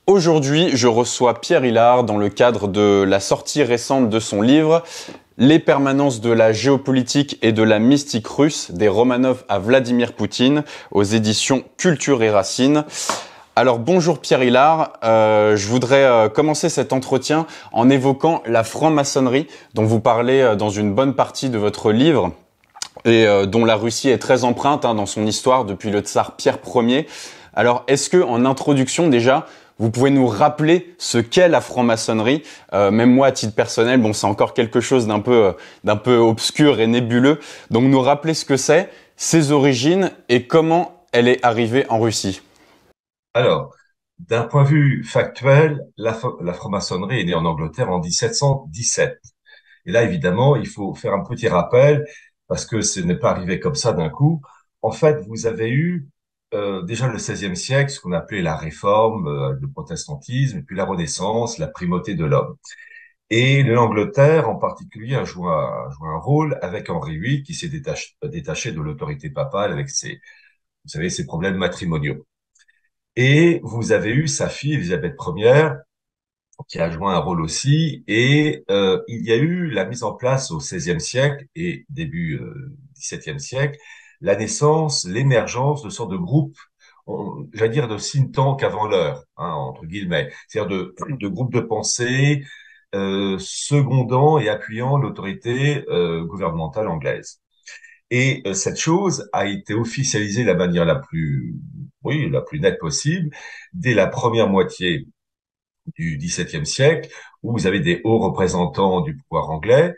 Aujourd'hui, je reçois Pierre Hillard dans le cadre de la sortie récente de son livre Les permanences de la géopolitique et de la mystique russe, des Romanov à Vladimir Poutine, aux éditions Culture et Racines. Alors bonjour Pierre Hillard, je voudrais commencer cet entretien en évoquant la franc-maçonnerie dont vous parlez dans une bonne partie de votre livre et dont la Russie est très empreinte dans son histoire depuis le tsar Pierre Ier. Alors est-ce que en introduction déjà, vous pouvez nous rappeler ce qu'est la franc-maçonnerie? Même moi, à titre personnel, c'est encore quelque chose d'un peu obscur et nébuleux. Donc, nous rappeler ce que c'est, ses origines et comment elle est arrivée en Russie. Alors, d'un point de vue factuel, la franc-maçonnerie est née en Angleterre en 1717. Et là, évidemment, il faut faire un petit rappel parce que ce n'est pas arrivé comme ça d'un coup. En fait, vous avez eu déjà le XVIe siècle, ce qu'on appelait la Réforme, le protestantisme, puis la Renaissance, la primauté de l'homme. Et l'Angleterre, en particulier, a joué un rôle avec Henri VIII, qui s'est détaché de l'autorité papale avec vous savez, ses problèmes matrimoniaux. Et vous avez eu sa fille, Élisabeth Ière, qui a joué un rôle aussi. Et il y a eu la mise en place au XVIe siècle et début XVIIe siècle, la naissance, l'émergence de sortes de groupes, j'allais dire de think tank avant l'heure, entre guillemets, c'est-à-dire de groupes de pensée secondant et appuyant l'autorité gouvernementale anglaise. Et cette chose a été officialisée de la manière la plus nette possible dès la première moitié du XVIIe siècle, où vous avez des hauts représentants du pouvoir anglais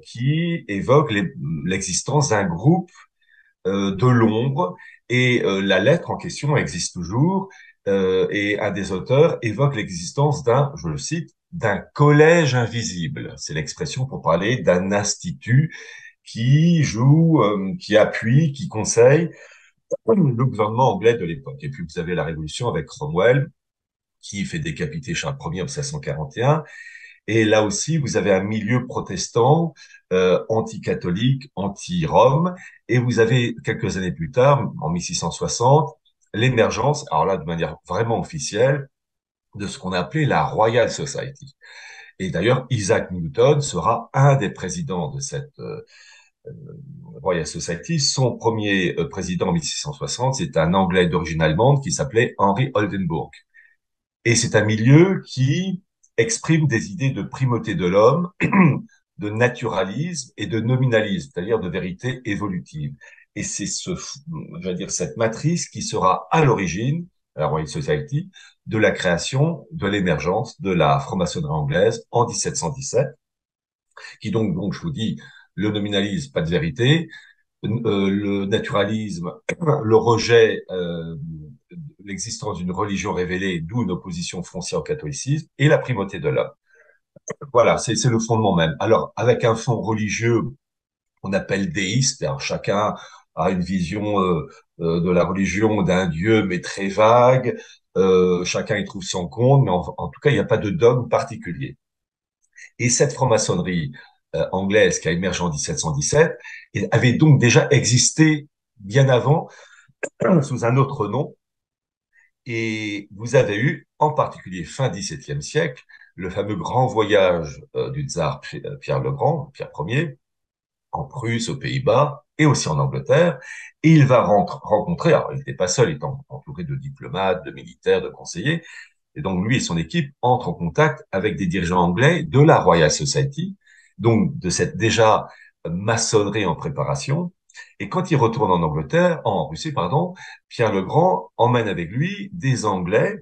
qui évoquent l'existence d'un groupe de l'ombre, et la lettre en question existe toujours, et un des auteurs évoque l'existence je le cite, d'un collège invisible. C'est l'expression pour parler d'un institut qui joue, qui appuie, qui conseille le gouvernement anglais de l'époque. Et puis vous avez la Révolution avec Cromwell, qui fait décapiter Charles Ier en 1641. Et là aussi, vous avez un milieu protestant, anti-catholique, anti-Rome. Et vous avez, quelques années plus tard, en 1660, l'émergence, alors là, de manière vraiment officielle, de ce qu'on a appelé la Royal Society. Et d'ailleurs, Isaac Newton sera un des présidents de cette Royal Society. Son premier président en 1660, c'est un Anglais d'origine allemande qui s'appelait Henry Oldenburg. Et c'est un milieu qui exprime des idées de primauté de l'homme, de naturalisme et de nominalisme, c'est-à-dire de vérité évolutive. Et c'est je vais dire, cette matrice qui sera à l'origine, à la Royal Society, de la création, de l'émergence de la franc-maçonnerie anglaise en 1717, qui donc je vous dis, le nominalisme, pas de vérité, le naturalisme, le rejet l'existence d'une religion révélée, d'où une opposition foncière au catholicisme, et la primauté de l'homme. Voilà, c'est le fondement même. Alors, avec un fond religieux, on appelle déiste. Alors, chacun a une vision de la religion d'un dieu, mais très vague. Chacun y trouve son compte, mais en tout cas, il n'y a pas de dogme particulier. Et cette franc-maçonnerie anglaise qui a émergé en 1717 avait donc déjà existé bien avant sous un autre nom. Et vous avez eu, en particulier fin XVIIe siècle, le fameux grand voyage du tsar Pierre le Grand, Pierre Ier, en Prusse, aux Pays-Bas et aussi en Angleterre. Et il va rencontrer, alors il n'était pas seul, il était entouré de diplomates, de militaires, de conseillers. Et donc lui et son équipe entrent en contact avec des dirigeants anglais de la Royal Society, donc de cette déjà maçonnerie en préparation. Et quand il retourne en Russie, pardon, Pierre le Grand emmène avec lui des Anglais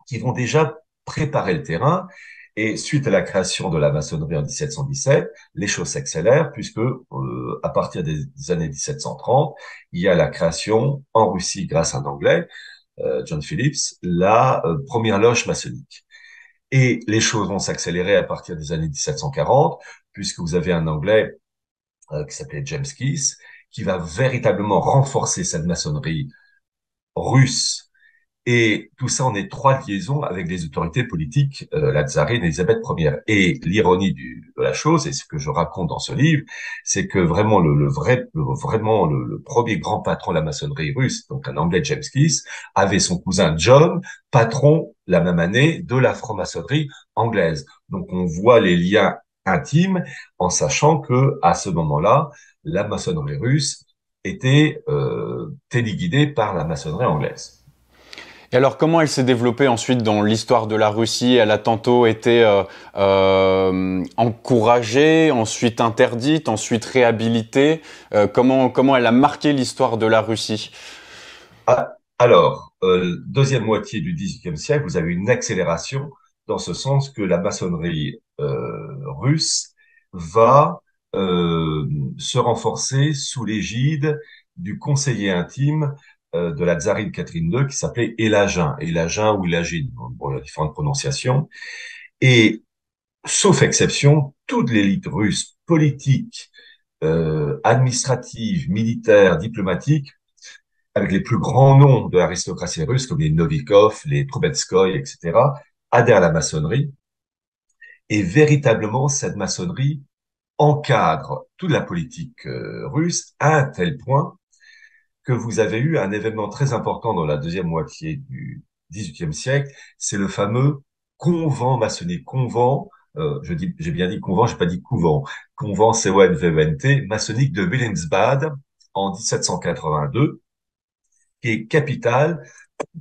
qui vont déjà préparer le terrain. Et suite à la création de la maçonnerie en 1717, les choses s'accélèrent puisque à partir des années 1730, il y a la création en Russie grâce à un Anglais, John Phillips, la première loge maçonnique. Et les choses vont s'accélérer à partir des années 1740 puisque vous avez un Anglais qui s'appelait James Keith, qui va véritablement renforcer cette maçonnerie russe. Et tout ça en étroite liaison avec les autorités politiques, la tsarine Élisabeth Ière. Et l'ironie de la chose, et ce que je raconte dans ce livre, c'est que vraiment le premier grand patron de la maçonnerie russe, donc un Anglais James Keith, avait son cousin John, patron la même année, de la franc-maçonnerie anglaise. Donc, on voit les liens intimes en sachant que, à ce moment-là, la maçonnerie russe était téléguidée par la maçonnerie anglaise. Et alors, comment elle s'est développée ensuite dans l'histoire de la Russie? Elle a tantôt été encouragée, ensuite interdite, ensuite réhabilitée. Comment elle a marqué l'histoire de la Russie? Alors, deuxième moitié du XVIIIe siècle, vous avez une accélération dans ce sens que la maçonnerie russe va se renforcer sous l'égide du conseiller intime de la tsarine Catherine II qui s'appelait Élagin, Élagin ou Élagine, bon, il y a différentes prononciations. Et sauf exception, toute l'élite russe politique, administrative, militaire, diplomatique avec les plus grands noms de l'aristocratie russe, comme les Novikov, les Troubetskoy, etc., adhèrent à la maçonnerie. Et véritablement, cette maçonnerie encadre toute la politique russe à un tel point que vous avez eu un événement très important dans la deuxième moitié du XVIIIe siècle, c'est le fameux convent maçonnique. Convent, j'ai bien dit convent, j'ai pas dit couvent. Convent, C-O-N-V-E-N-T, maçonnique de Wilhelmsbad en 1782, qui est capital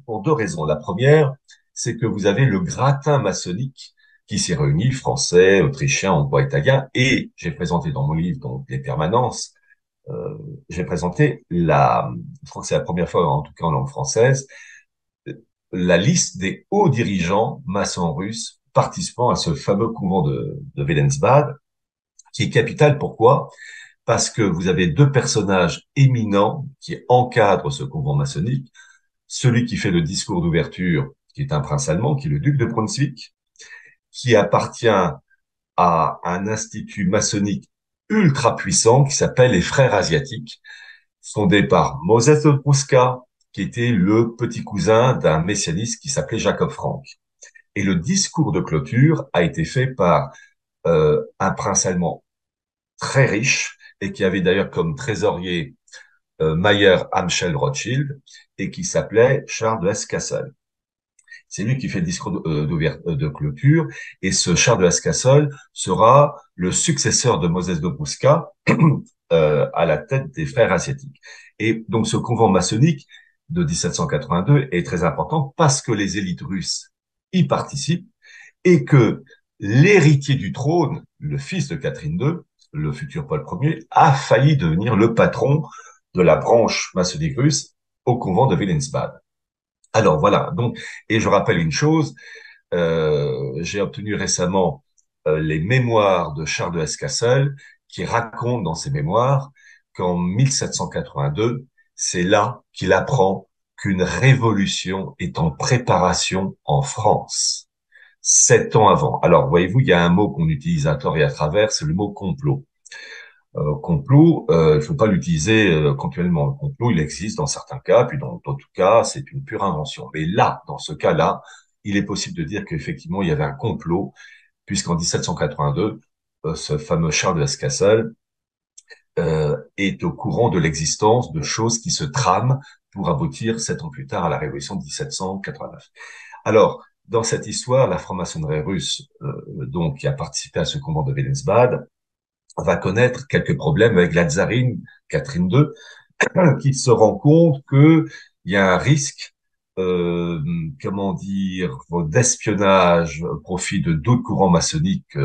pour deux raisons. La première, c'est que vous avez le gratin maçonnique qui s'est réuni, français, autrichien, hongrois, italien, et j'ai présenté dans mon livre, donc les permanences, j'ai présenté je crois que c'est la première fois, en tout cas en langue française, la liste des hauts dirigeants maçons russes participant à ce fameux couvent de Wilhelmsbad, qui est capital. Pourquoi? Parce que vous avez deux personnages éminents qui encadrent ce couvent maçonnique. Celui qui fait le discours d'ouverture, qui est un prince allemand, qui est le duc de Brunswick, qui appartient à un institut maçonnique ultra puissant qui s'appelle les Frères Asiatiques, fondé par Moses de Pruska, qui était le petit cousin d'un messianiste qui s'appelait Jacob Frank. Et le discours de clôture a été fait par un prince allemand très riche et qui avait d'ailleurs comme trésorier Mayer Amschel Rothschild et qui s'appelait Charles de Hesse-Kassel. C'est lui qui fait le discours de clôture et ce Charles de Hesse-Kassel sera le successeur de Moses de Pruska à la tête des frères asiatiques. Et donc ce convent maçonnique de 1782 est très important parce que les élites russes y participent et que l'héritier du trône, le fils de Catherine II, le futur Paul Ier, a failli devenir le patron de la branche maçonnique russe au convent de Wilhelmsbad. Alors voilà, donc, et je rappelle une chose, j'ai obtenu récemment les mémoires de Charles de Hesse-Kassel qui raconte dans ses mémoires qu'en 1782, c'est là qu'il apprend qu'une révolution est en préparation en France, 7 ans avant. Alors, voyez-vous, il y a un mot qu'on utilise à tort et à travers, c'est le mot complot. Complot, il faut pas l'utiliser continuellement. Le complot, il existe dans certains cas, puis dans d'autres cas, c'est une pure invention. Mais là, dans ce cas-là, il est possible de dire qu'effectivement, il y avait un complot, puisqu'en 1782, ce fameux Charles de Hesse-Kassel est au courant de l'existence de choses qui se trament pour aboutir 7 ans plus tard à la révolution de 1789. Alors, dans cette histoire, la franc-maçonnerie russe, donc, qui a participé à ce convent de Wilhelmsbad, va connaître quelques problèmes avec la tsarine Catherine II, qui se rend compte que il y a un risque, comment dire, d'espionnage au profit de d'autres courants maçonniques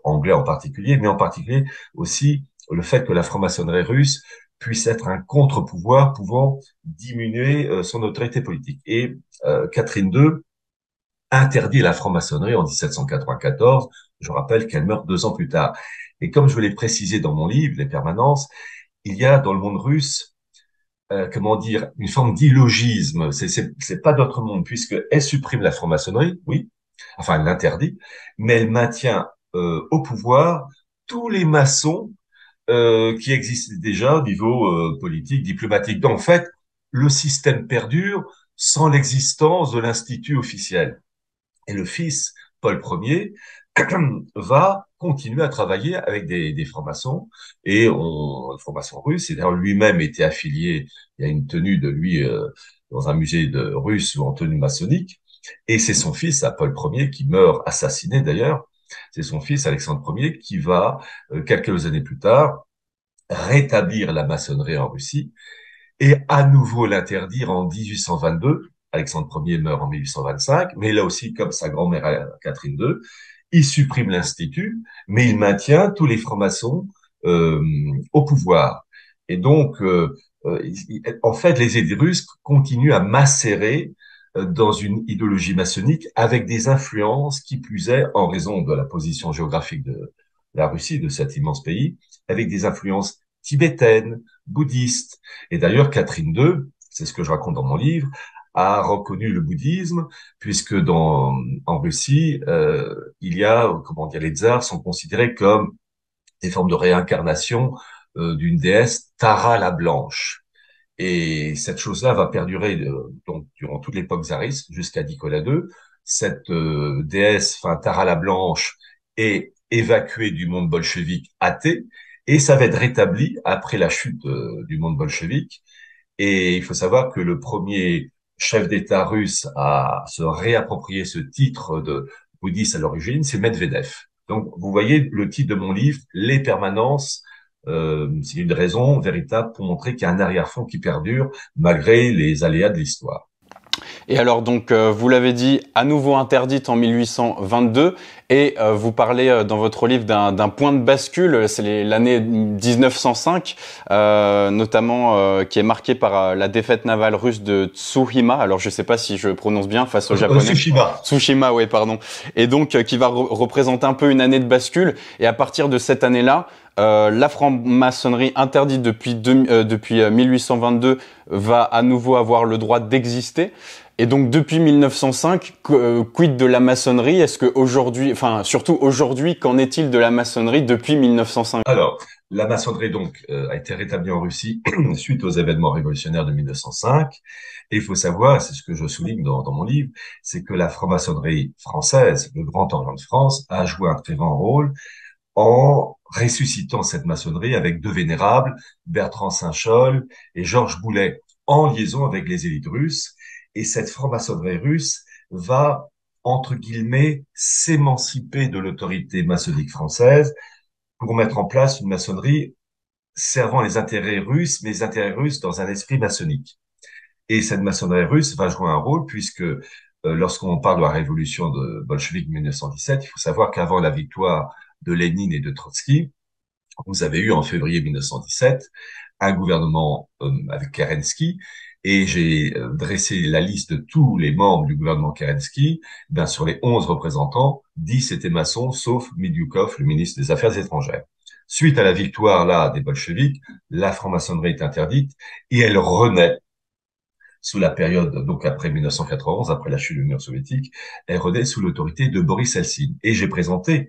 anglais en particulier, mais en particulier aussi le fait que la franc-maçonnerie russe puisse être un contre-pouvoir pouvant diminuer son autorité politique. Et Catherine II interdit la franc-maçonnerie en 1794. Je rappelle qu'elle meurt 2 ans plus tard. Et comme je l'ai précisé dans mon livre, Les Permanences, il y a dans le monde russe, comment dire, une forme d'illogisme. C'est pas d'autre monde, puisque elle supprime la franc-maçonnerie, oui, enfin elle l'interdit, mais elle maintient au pouvoir tous les maçons qui existaient déjà au niveau politique, diplomatique. Donc, en fait, le système perdure sans l'existence de l'institut officiel. Et le fils, Paul Ier, va continuer à travailler avec des francs-maçons et francs-maçons russes. Et d'ailleurs, lui-même était affilié, il y a une tenue de lui dans un musée de russe ou en tenue maçonnique. Et c'est son fils, Paul Ier, qui meurt assassiné d'ailleurs. C'est son fils, Alexandre Ier, qui va, quelques années plus tard, rétablir la maçonnerie en Russie et à nouveau l'interdire en 1822. Alexandre Ier meurt en 1825, mais là aussi, comme sa grand-mère Catherine II, il supprime l'institut, mais il maintient tous les francs-maçons euh, au pouvoir. Et donc, en fait, les élites russes continuent à macérer dans une idéologie maçonnique avec des influences qui plus est, en raison de la position géographique de la Russie, de cet immense pays, avec des influences tibétaines, bouddhistes. Et d'ailleurs, Catherine II, c'est ce que je raconte dans mon livre, a reconnu le bouddhisme, puisque en Russie, il y a, comment dire, les tsars sont considérés comme des formes de réincarnation d'une déesse Tara la Blanche. Et cette chose-là va perdurer donc durant toute l'époque tsariste jusqu'à Nicolas II. Cette déesse, enfin Tara la Blanche, est évacuée du monde bolchevique athée et ça va être rétabli après la chute du monde bolchevique. Et il faut savoir que le premier chef d'État russe à se réapproprier ce titre de bouddhiste à l'origine, c'est Medvedev. Donc, vous voyez le titre de mon livre, Les permanences, c'est une raison véritable pour montrer qu'il y a un arrière-fond qui perdure malgré les aléas de l'histoire. Et alors donc, vous l'avez dit, à nouveau interdite en 1822, et vous parlez dans votre livre d'un point de bascule, c'est l'année 1905, notamment qui est marquée par la défaite navale russe de Tsushima. Alors je ne sais pas si je prononce bien face aux Japonais. Tsushima. Tsushima, oui, pardon. Et donc qui va représenter un peu une année de bascule. Et à partir de cette année-là, la franc-maçonnerie interdite depuis 1822 va à nouveau avoir le droit d'exister. Et donc depuis 1905, quid de la maçonnerie? Est-ce que aujourd'hui, enfin surtout aujourd'hui, qu'en est-il de la maçonnerie depuis 1905? Alors, la maçonnerie donc a été rétablie en Russie suite aux événements révolutionnaires de 1905. Et il faut savoir, c'est ce que je souligne dans mon livre, c'est que la franc-maçonnerie française, le Grand Orient de France, a joué un très grand rôle en ressuscitant cette maçonnerie avec deux vénérables, Bertrand Saint-Chol et Georges Boulet, en liaison avec les élites russes. Et cette franc-maçonnerie russe va, entre guillemets, s'émanciper de l'autorité maçonnique française pour mettre en place une maçonnerie servant les intérêts russes, mais les intérêts russes dans un esprit maçonnique. Et cette maçonnerie russe va jouer un rôle puisque lorsqu'on parle de la révolution de bolchevique 1917, il faut savoir qu'avant la victoire de Lénine et de Trotsky, vous avez eu en février 1917 un gouvernement avec Kerensky, et j'ai dressé la liste de tous les membres du gouvernement Kerensky. Ben, sur les 11 représentants, 10 étaient maçons, sauf Midyukov, le ministre des Affaires étrangères. Suite à la victoire là des bolcheviks, la franc-maçonnerie est interdite et elle renaît sous la période, donc après 1991, après la chute de l'Union soviétique, elle renaît sous l'autorité de Boris Eltsine. Et j'ai présenté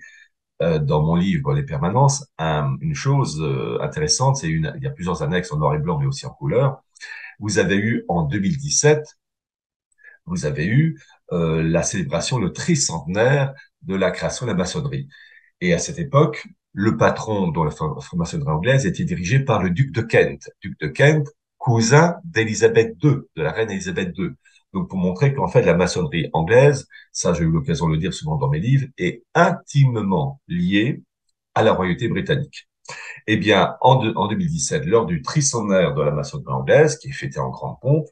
dans mon livre Les Permanences, une chose intéressante, il y a plusieurs annexes en noir et blanc, mais aussi en couleur. Vous avez eu en 2017, vous avez eu la célébration, le tricentenaire de la création de la maçonnerie. Et à cette époque, le patron de la franc-maçonnerie anglaise était dirigé par le duc de Kent. Duc de Kent, cousin d'Élisabeth II, de la reine Élisabeth II. Donc, pour montrer qu'en fait, la maçonnerie anglaise, ça, j'ai eu l'occasion de le dire souvent dans mes livres, est intimement liée à la royauté britannique. Eh bien, en 2017, lors du tricentenaire de la maçonnerie anglaise, qui est fêté en grande pompe,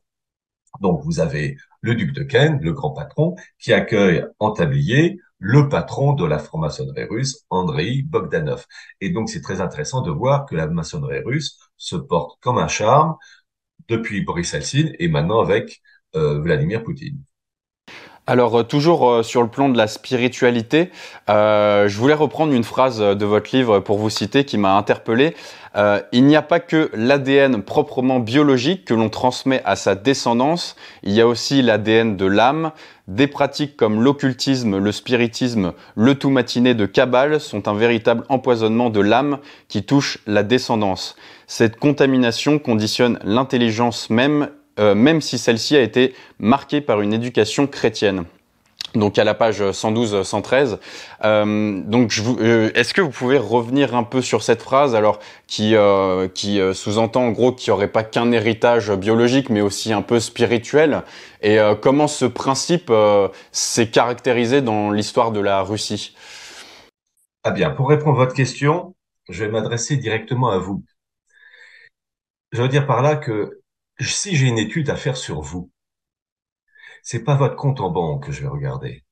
donc vous avez le duc de Kent, le grand patron, qui accueille en tablier le patron de la franc-maçonnerie russe, Andrei Bogdanov. Et donc, c'est très intéressant de voir que la maçonnerie russe se porte comme un charme depuis Boris Eltsine et maintenant avec Vladimir Poutine. Alors toujours sur le plan de la spiritualité, je voulais reprendre une phrase de votre livre pour vous citer qui m'a interpellé. Il n'y a pas que l'ADN proprement biologique que l'on transmet à sa descendance, il y a aussi l'ADN de l'âme. Des pratiques comme l'occultisme, le spiritisme, le tout matiné de Kabbale sont un véritable empoisonnement de l'âme qui touche la descendance. Cette contamination conditionne l'intelligence même si celle-ci a été marquée par une éducation chrétienne. donc à la page 112-113. Est-ce que vous pouvez revenir un peu sur cette phrase, alors qui sous-entend en gros qu'il n'y aurait pas qu'un héritage biologique, mais aussi un peu spirituel, et comment ce principe s'est caractérisé dans l'histoire de la Russie? Ah bien, pour répondre à votre question, je vais m'adresser directement à vous. Je veux dire par là que si j'ai une étude à faire sur vous, c'est pas votre compte en banque que je vais regarder.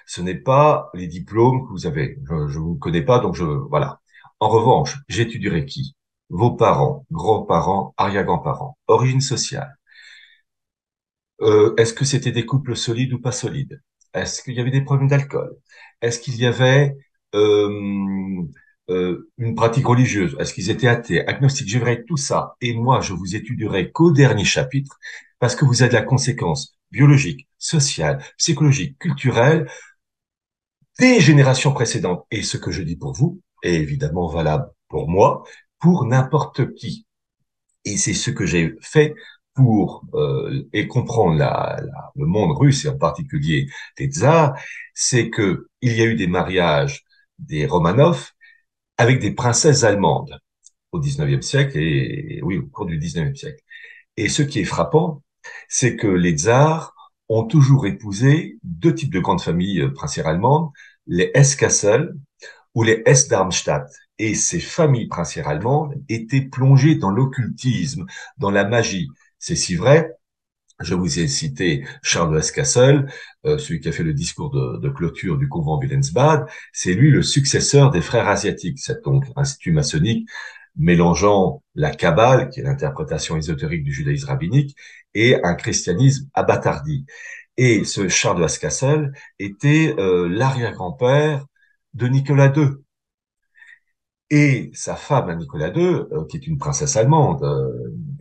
Ce n'est pas les diplômes que vous avez. Je vous connais pas, donc voilà. En revanche, j'étudierai qui? Vos parents, grands-parents, arrière-grands-parents, origine sociale. Est-ce que c'était des couples solides ou pas solides? Est-ce qu'il y avait des problèmes d'alcool? Est-ce qu'il y avait euh, une pratique religieuse? Est-ce qu'ils étaient athées, agnostiques? Je verrai tout ça. Et moi, je vous étudierai qu'au dernier chapitre parce que vous avez la conséquence biologique, sociale, psychologique, culturelle des générations précédentes. Et ce que je dis pour vous est évidemment valable pour moi, pour n'importe qui. Et c'est ce que j'ai fait pour et comprendre le monde russe et en particulier les tsars, c'est que il y a eu des mariages des Romanov avec des princesses allemandes au 19e siècle et oui, au cours du 19e siècle. Et ce qui est frappant, c'est que les tsars ont toujours épousé deux types de grandes familles princières allemandes, les Hesse-Kassel ou les Hesse-Darmstadt. Et ces familles princières allemandes étaient plongées dans l'occultisme, dans la magie. C'est si vrai, je vous ai cité Charles de Hesse-Kassel, celui qui a fait le discours de clôture du couvent Wilhelmsbad. C'est lui le successeur des frères asiatiques, cet donc institut maçonnique mélangeant la Kabbale, qui est l'interprétation ésotérique du judaïsme rabbinique, et un christianisme abattardi. Et ce Charles de Hesse-Kassel était l'arrière-grand-père de Nicolas II. Et sa femme, Nicolas II, qui est une princesse allemande,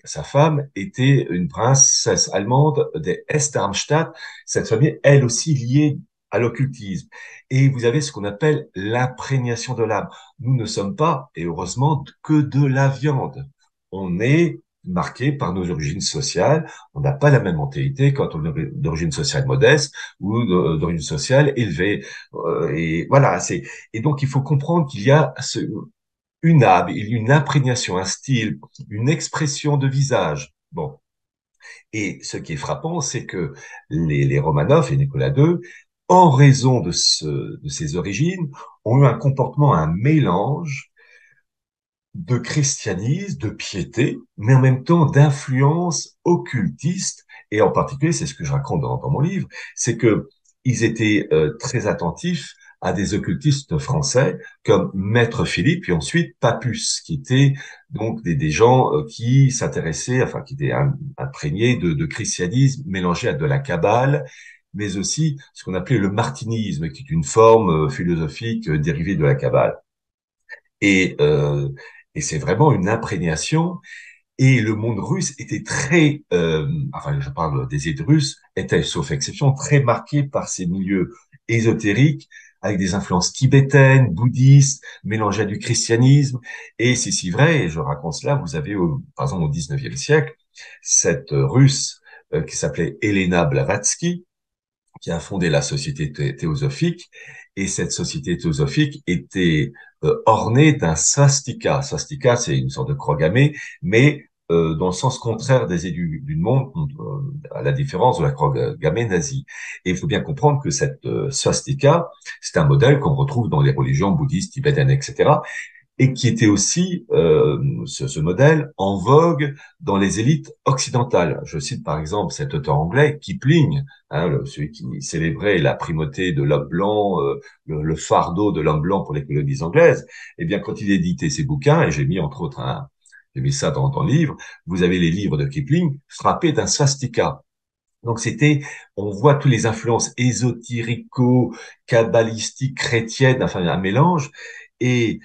sa femme était une princesse allemande des Hesse-Darmstadt, cette famille, elle aussi liée à l'occultisme. Et vous avez ce qu'on appelle l'imprégnation de l'âme. Nous ne sommes pas, et heureusement, que de la viande. On est marqué par nos origines sociales. On n'a pas la même mentalité quand on est d'origine sociale modeste ou d'origine sociale élevée. Et voilà, et donc il faut comprendre qu'il y a une âme, une imprégnation, un style, une expression de visage. Bon. Et ce qui est frappant, c'est que les Romanov et Nicolas II, en raison de ces origines, ont eu un comportement, un mélange de christianisme, de piété, mais en même temps d'influence occultiste. Et en particulier, c'est ce que je raconte dans mon livre, c'est que ils étaient très attentifs à des occultistes français comme Maître Philippe et ensuite Papus, qui étaient donc des gens qui s'intéressaient, enfin qui étaient imprégnés de christianisme mélangé à de la Kabbale, mais aussi ce qu'on appelait le martinisme, qui est une forme philosophique dérivée de la Kabbale. Et, euh, et c'est vraiment une imprégnation. Et le monde russe était très, enfin je parle des élites russes, était, sauf exception, très marqué par ces milieux ésotériques, avec des influences tibétaines, bouddhistes, mélangées à du christianisme. Et c'est si vrai, et je raconte cela, vous avez, par exemple, au 19e siècle, cette russe qui s'appelait Elena Blavatsky, qui a fondé la Société théosophique, et cette Société théosophique était ornée d'un swastika. Swastika, c'est une sorte de croix gammée, mais dans le sens contraire des idées du monde, à la différence de la croix gammée nazie. Et il faut bien comprendre que cette swastika, c'est un modèle qu'on retrouve dans les religions bouddhistes, tibétaines, etc., et qui était aussi ce modèle en vogue dans les élites occidentales. Je cite par exemple cet auteur anglais, Kipling, celui qui célébrait la primauté de l'homme blanc, le fardeau de l'homme blanc pour les colonies anglaises. Eh bien, quand il éditait ses bouquins, et j'ai mis entre autres j'ai mis ça dans le livre, vous avez les livres de Kipling frappés d'un swastika. Donc on voit toutes les influences ésotérico, kabbalistiques, chrétiennes, enfin un mélange. Et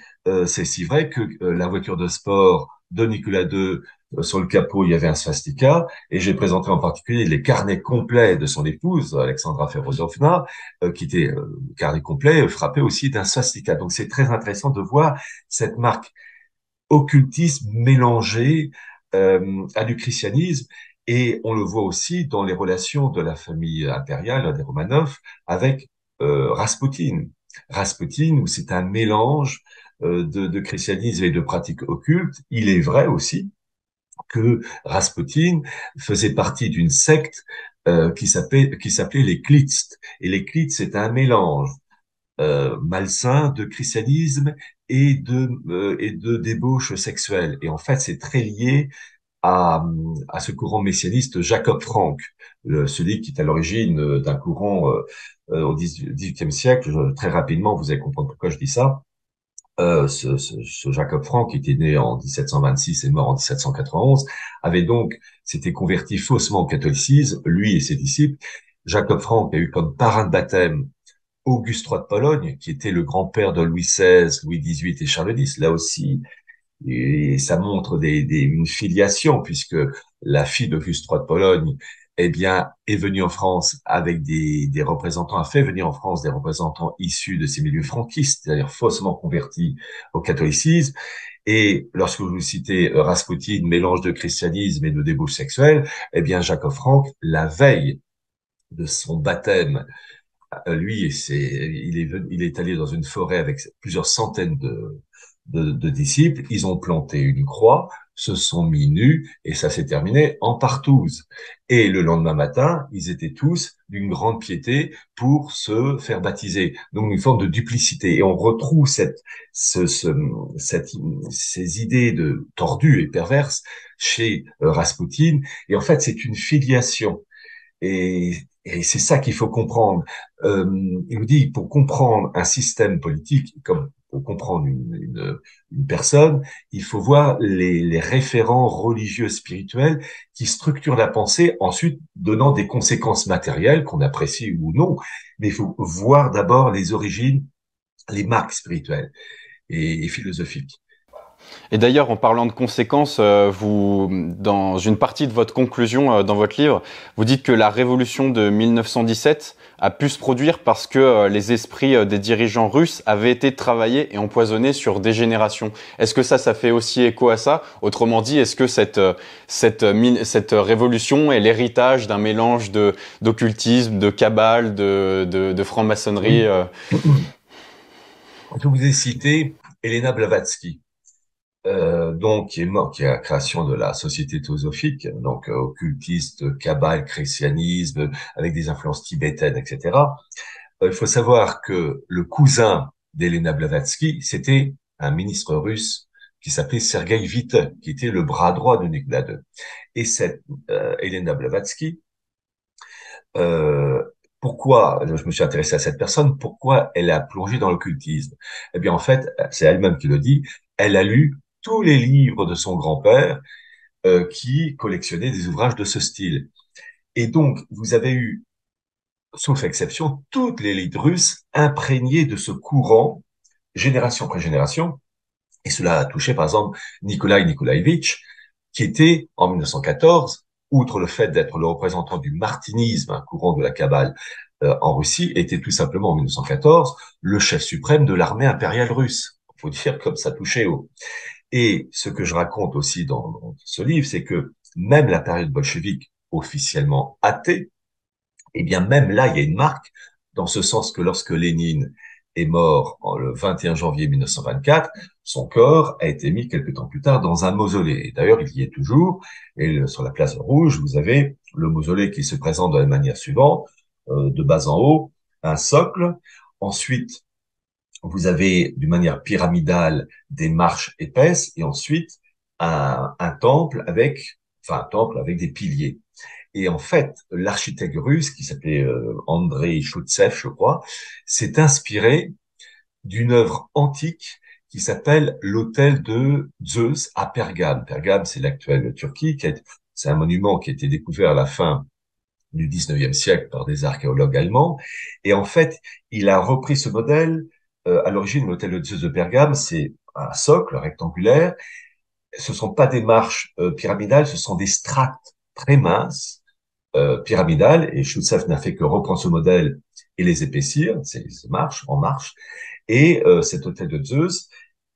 c'est si vrai que la voiture de sport de Nicolas II, sur le capot, il y avait un swastika. Et j'ai présenté en particulier les carnets complets de son épouse, Alexandra Ferodovna, qui était carnet complet, frappé aussi d'un swastika. Donc c'est très intéressant de voir cette marque occultisme mélangé à du christianisme. Et on le voit aussi dans les relations de la famille impériale des Romanov avec Raspoutine. Raspoutine, où c'est un mélange de christianisme et de pratiques occultes. Il est vrai aussi que Raspoutine faisait partie d'une secte qui s'appelait les Klits. Et les Klits, c'est un mélange malsain de christianisme et de débauche sexuelle. Et en fait, c'est très lié à ce courant messianiste Jacob Frank, celui qui est à l'origine d'un courant au XVIIIe siècle. Très rapidement, vous allez comprendre pourquoi je dis ça. Ce Jacob Frank, qui était né en 1726 et mort en 1791, avait donc s'était converti faussement au catholicisme, lui et ses disciples. Jacob Frank a eu comme parrain de baptême Auguste III de Pologne, qui était le grand-père de Louis XVI, Louis XVIII et Charles X. Là aussi, et ça montre une filiation, puisque la fille d'Auguste III de Pologne, eh bien, est venue en France avec des représentants, a fait venir en France des représentants issus de ces milieux franquistes, c'est-à-dire faussement convertis au catholicisme. Et lorsque vous citez Raspoutine, mélange de christianisme et de débauche sexuelle, eh bien, Jacob Frank, la veille de son baptême, lui, il est allé dans une forêt avec plusieurs centaines de disciples. Ils ont planté une croix, se sont mis nus et ça s'est terminé en partouze. Et le lendemain matin, ils étaient tous d'une grande piété pour se faire baptiser. Donc une forme de duplicité. Et on retrouve ce, ce, cette, ces idées de tordues et perverses chez Raspoutine. Et en fait, c'est une filiation. Et c'est ça qu'il faut comprendre. Il nous dit, pour comprendre un système politique, comme pour comprendre une personne, il faut voir les référents religieux spirituels qui structurent la pensée, ensuite donnant des conséquences matérielles qu'on apprécie ou non. Mais il faut voir d'abord les origines, les marques spirituelles et philosophiques. Et d'ailleurs, en parlant de conséquences, vous, dans une partie de votre conclusion dans votre livre, vous dites que la révolution de 1917 a pu se produire parce que les esprits des dirigeants russes avaient été travaillés et empoisonnés sur des générations. Est-ce que ça fait aussi écho à ça? Autrement dit, est-ce que cette révolution est l'héritage d'un mélange d'occultisme, de cabale, de franc-maçonnerie Oui. Je vous ai cité Elena Blavatsky. Donc qui est mort, qui est la création de la Société théosophique, donc occultiste, cabale, christianisme, avec des influences tibétaines, etc. Il faut savoir que le cousin d'Elena Blavatsky, c'était un ministre russe qui s'appelait Sergueï Witte, qui était le bras droit de Nicolas II. Et cette Elena Blavatsky, euh, pourquoi je me suis intéressé à cette personne, pourquoi elle a plongé dans l'occultisme? Eh bien, en fait, c'est elle-même qui le dit, elle a lu tous les livres de son grand-père qui collectionnait des ouvrages de ce style. Et donc, vous avez eu, sauf exception, toutes les élites russes imprégnées de ce courant, génération après génération, et cela a touché, par exemple, Nikolai Nikolaïevitch, qui était, en 1914, outre le fait d'être le représentant du martinisme, un courant de la Kabbale en Russie, était tout simplement, en 1914, le chef suprême de l'armée impériale russe. Il faut dire comme ça touchait haut. Et ce que je raconte aussi dans ce livre, c'est que même la période bolchevique officiellement athée, eh bien même là, il y a une marque, dans ce sens que lorsque Lénine est mort le 21 janvier 1924, son corps a été mis quelque temps plus tard dans un mausolée. Et d'ailleurs, il y est toujours. Et sur la place rouge, vous avez le mausolée qui se présente de la manière suivante, de bas en haut, un socle. Ensuite, vous avez d'une manière pyramidale des marches épaisses et ensuite un temple un temple avec des piliers. Et en fait, l'architecte russe, qui s'appelait Andrei Choutsev, je crois, s'est inspiré d'une œuvre antique qui s'appelle l'Hôtel de Zeus à Pergame. Pergame, c'est l'actuelle Turquie. C'est un monument qui a été découvert à la fin du 19e siècle par des archéologues allemands. Et en fait, il a repris ce modèle. À l'origine, l'Hôtel de Zeus de Pergame, c'est un socle rectangulaire. Ce sont pas des marches pyramidales, ce sont des strates très minces pyramidales, et Choutsev n'a fait que reprendre ce modèle et les épaissir, ces marches en marche, et cet hôtel de Zeus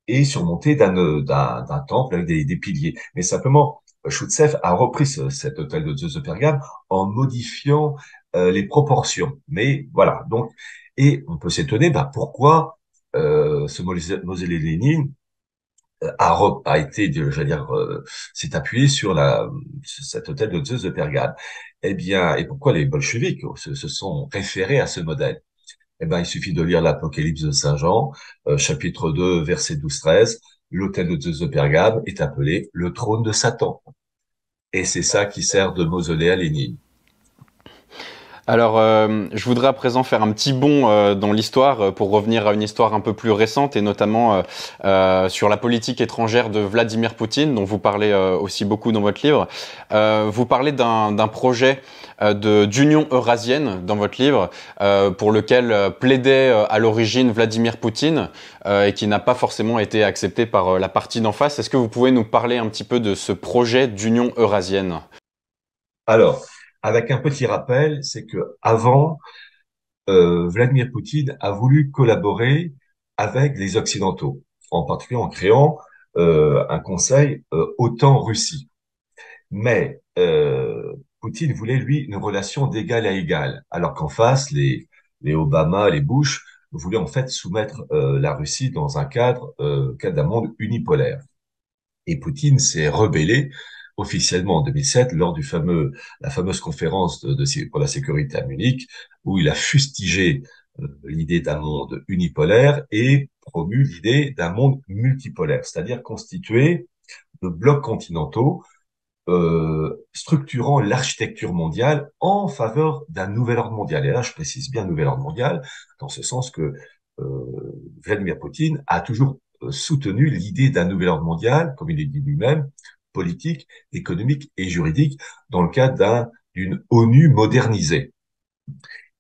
est surmonté d'un temple avec des piliers. Mais simplement, Choutsev a repris cet hôtel de Zeus de Pergame en modifiant les proportions. Mais voilà, donc, et on peut s'étonner, bah, pourquoi ce mausolée Lénine a été, j'allais dire, s'est appuyé sur cet hôtel de Zeus de Pergame. Eh bien, et pourquoi les bolcheviks se sont référés à ce modèle? Eh ben, il suffit de lire l'Apocalypse de Saint Jean, chapitre 2, verset 12-13. L'hôtel de Zeus de Pergame est appelé le trône de Satan. Et c'est ça qui sert de mausolée à Lénine. Alors, je voudrais à présent faire un petit bond dans l'histoire pour revenir à une histoire un peu plus récente et notamment sur la politique étrangère de Vladimir Poutine, dont vous parlez aussi beaucoup dans votre livre. Vous parlez d'un projet d'union eurasienne dans votre livre, pour lequel plaidait à l'origine Vladimir Poutine et qui n'a pas forcément été accepté par la partie d'en face. Est-ce que vous pouvez nous parler un petit peu de ce projet d'union eurasienne? Alors, avec un petit rappel, c'est que avant, Vladimir Poutine a voulu collaborer avec les Occidentaux, en particulier en créant un conseil OTAN-Russie. Mais Poutine voulait, lui, une relation d'égal à égal, alors qu'en face, les Obama, les Bush voulaient en fait soumettre la Russie dans un cadre d'un monde unipolaire. Et Poutine s'est rebellé officiellement en 2007 lors la fameuse conférence pour la sécurité à Munich, où il a fustigé l'idée d'un monde unipolaire et promu l'idée d'un monde multipolaire, c'est-à-dire constitué de blocs continentaux structurant l'architecture mondiale en faveur d'un nouvel ordre mondial. Et là, je précise bien nouvel ordre mondial, dans ce sens que Vladimir Poutine a toujours soutenu l'idée d'un nouvel ordre mondial, comme il est dit lui-même, politique, économique et juridique, dans le cadre d'une ONU modernisée.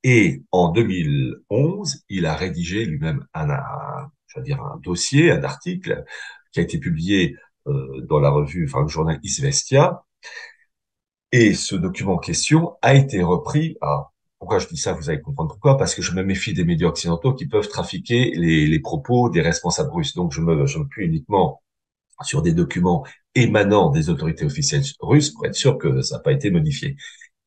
Et en 2011, il a rédigé lui-même je veux dire un dossier, un article qui a été publié dans la revue, enfin le journal Izvestia. Et ce document en question a été repris. Alors, pourquoi je dis ça? Vous allez comprendre pourquoi. Parce que je me méfie des médias occidentaux qui peuvent trafiquer les propos des responsables russes. Donc, je me plie uniquement sur des documents émanant des autorités officielles russes pour être sûr que ça n'a pas été modifié.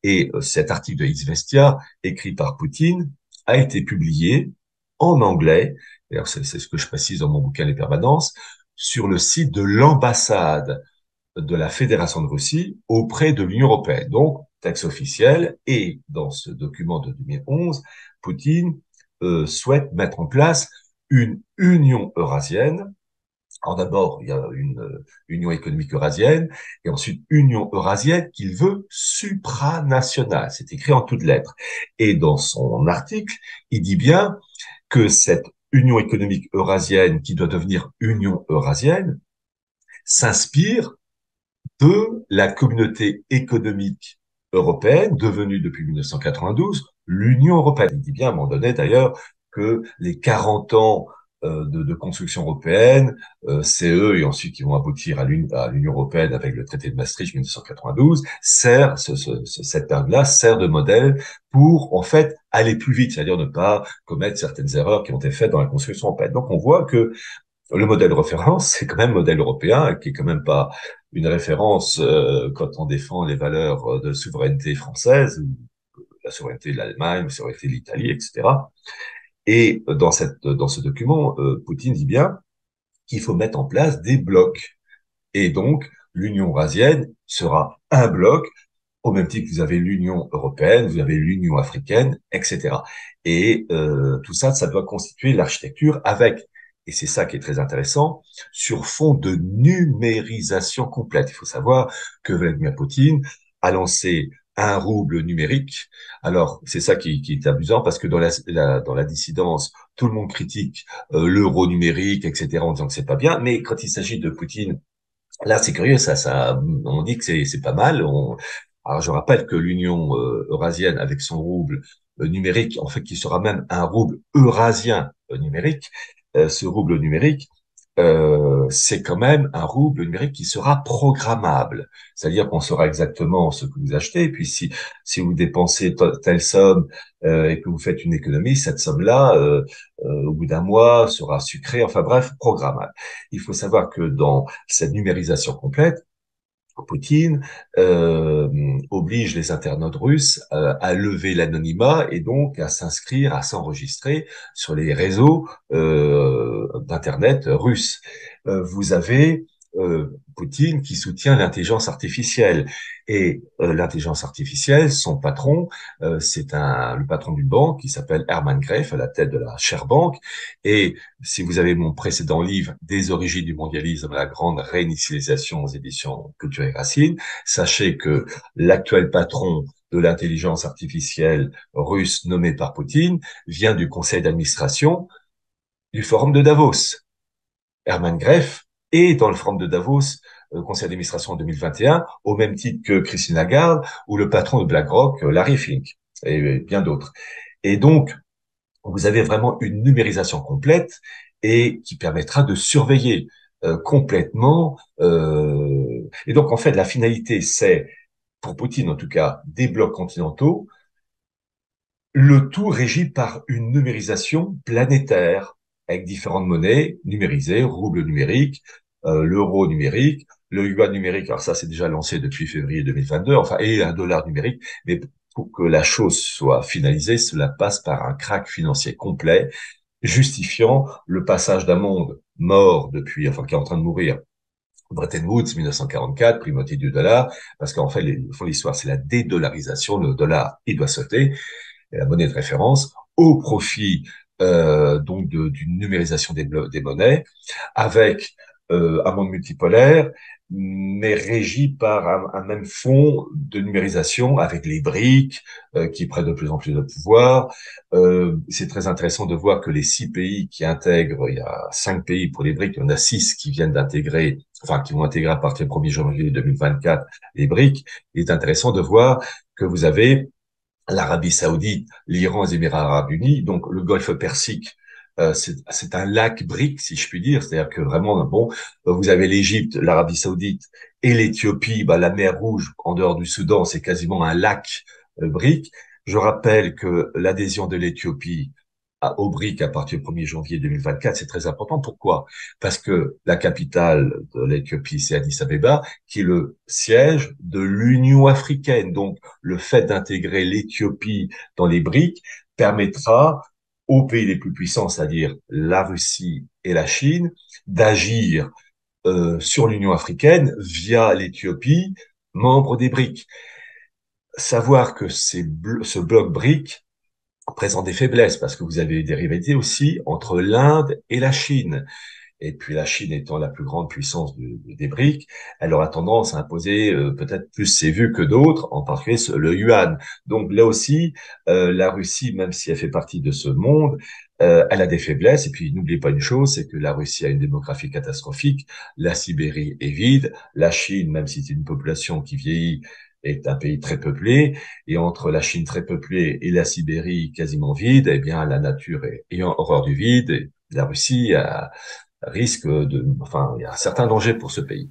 Et cet article de Izvestia, écrit par Poutine, a été publié en anglais, d'ailleurs c'est ce que je précise dans mon bouquin Les Permanences, sur le site de l'ambassade de la Fédération de Russie auprès de l'Union européenne. Donc, texte officiel, et dans ce document de 2011, Poutine souhaite mettre en place une Union eurasienne. Alors d'abord, il y a une Union économique eurasienne, et ensuite Union eurasienne qu'il veut supranationale. C'est écrit en toutes lettres. Et dans son article, il dit bien que cette Union économique eurasienne, qui doit devenir Union eurasienne, s'inspire de la communauté économique européenne, devenue depuis 1992 l'Union européenne. Il dit bien à un moment donné d'ailleurs que les 40 ans de construction européenne, c'est eux et ensuite qui vont aboutir à l'Union européenne avec le traité de Maastricht 1992, cette période-là sert de modèle pour en fait aller plus vite, c'est-à-dire ne pas commettre certaines erreurs qui ont été faites dans la construction européenne. Donc on voit que le modèle de référence, c'est quand même le modèle européen, qui est quand même pas une référence quand on défend les valeurs de souveraineté française, la souveraineté de l'Allemagne, la souveraineté de l'Italie, etc. Et dans ce document, Poutine dit bien qu'il faut mettre en place des blocs. Et donc, l'Union eurasienne sera un bloc, au même titre que vous avez l'Union européenne, vous avez l'Union africaine, etc. Et tout ça, ça doit constituer l'architecture avec, et c'est ça qui est très intéressant, sur fond de numérisation complète. Il faut savoir que Vladimir Poutine a lancé un rouble numérique. Alors, c'est ça qui est amusant parce que dans dans la dissidence, tout le monde critique l'euro numérique, etc., en disant que c'est pas bien. Mais quand il s'agit de Poutine, là, c'est curieux, on dit que c'est pas mal. Alors, je rappelle que l'Union eurasienne, avec son rouble numérique, en fait, qui sera même un rouble eurasien numérique, ce rouble numérique, c'est quand même un rouble numérique qui sera programmable. C'est-à-dire qu'on saura exactement ce que vous achetez. Et puis, si vous dépensez telle somme et que vous faites une économie, cette somme-là, au bout d'un mois, sera sucrée. Enfin bref, programmable. Il faut savoir que dans cette numérisation complète, Poutine oblige les internautes russes à lever l'anonymat et donc à s'inscrire, à s'enregistrer sur les réseaux d'internet russes. Vous avez Poutine qui soutient l'intelligence artificielle et l'intelligence artificielle, son patron, le patron d'une banque qui s'appelle Hermann Greff à la tête de la Share Bank. Et si vous avez mon précédent livre Des origines du mondialisme, la grande réinitialisation aux éditions Culture et Racine, sachez que l'actuel patron de l'intelligence artificielle russe nommé par Poutine vient du conseil d'administration du Forum de Davos. Hermann Greff est dans le Forum de Davos, conseil d'administration en 2021, au même titre que Christine Lagarde ou le patron de BlackRock, Larry Fink, et bien d'autres. Et donc, vous avez vraiment une numérisation complète et qui permettra de surveiller complètement. Et donc, en fait, la finalité, c'est, pour Poutine en tout cas, des blocs continentaux, le tout régi par une numérisation planétaire, avec différentes monnaies numérisées, rouble numérique, l'euro numérique, le yuan numérique. Alors ça, c'est déjà lancé depuis février 2022, enfin, et un dollar numérique. Mais pour que la chose soit finalisée, cela passe par un krach financier complet, justifiant le passage d'un monde mort depuis, enfin, qui est en train de mourir. Bretton Woods, 1944, primauté du dollar, parce qu'en fait, l'histoire, c'est la dédollarisation. Le dollar, il doit sauter, et la monnaie de référence, au profit donc d'une numérisation des monnaies, avec un monde multipolaire, mais régi par un même fond de numérisation avec les BRIC qui prennent de plus en plus de pouvoir. C'est très intéressant de voir que les 6 pays qui intègrent, il y a 5 pays pour les BRIC, il y en a 6 qui viennent d'intégrer, enfin qui vont intégrer à partir du 1er janvier 2024 les BRIC. Il est intéressant de voir que vous avez l'Arabie Saoudite, l'Iran, les Émirats Arabes Unis, donc le Golfe Persique. C'est un lac BRIC, si je puis dire, c'est-à-dire que vraiment, bon, vous avez l'Égypte, l'Arabie Saoudite et l'Éthiopie, la mer Rouge en dehors du Soudan, c'est quasiment un lac BRIC. Je rappelle que l'adhésion de l'Éthiopie au BRIC à partir du 1er janvier 2024, c'est très important. Pourquoi? Parce que la capitale de l'Éthiopie, c'est Addis Abeba, qui est le siège de l'Union africaine. Donc, le fait d'intégrer l'Éthiopie dans les BRIC permettra aux pays les plus puissants, c'est-à-dire la Russie et la Chine, d'agir sur l'Union africaine via l'Éthiopie, membre des BRIC. Savoir que ce bloc BRIC présente des faiblesses parce que vous avez des rivalités aussi entre l'Inde et la Chine. Et puis la Chine étant la plus grande puissance des BRIC, elle aura tendance à imposer peut-être plus ses vues que d'autres, en particulier le yuan. Donc là aussi, la Russie, même si elle fait partie de ce monde, elle a des faiblesses. Et puis n'oubliez pas une chose, c'est que la Russie a une démographie catastrophique, la Sibérie est vide, la Chine, même si c'est une population qui vieillit, est un pays très peuplé, et entre la Chine très peuplée et la Sibérie quasiment vide, eh bien la nature ayant horreur du vide, et la Russie enfin, il y a un certain danger pour ce pays.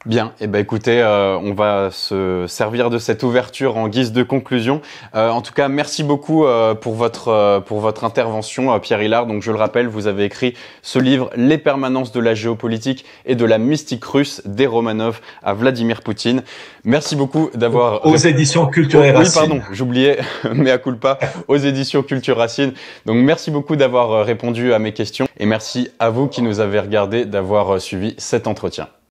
Bien, eh ben écoutez, on va se servir de cette ouverture en guise de conclusion. En tout cas, merci beaucoup pour votre intervention, Pierre Hilard. Donc, je le rappelle, vous avez écrit ce livre, Les permanences de la géopolitique et de la mystique russe des Romanov à Vladimir Poutine. Merci beaucoup d'avoir aux éditions Culture et Racine. Oui, pardon, j'oubliais, mea culpa, aux éditions Culture Racine. Donc, merci beaucoup d'avoir répondu à mes questions et merci à vous qui nous avez regardé d'avoir suivi cet entretien.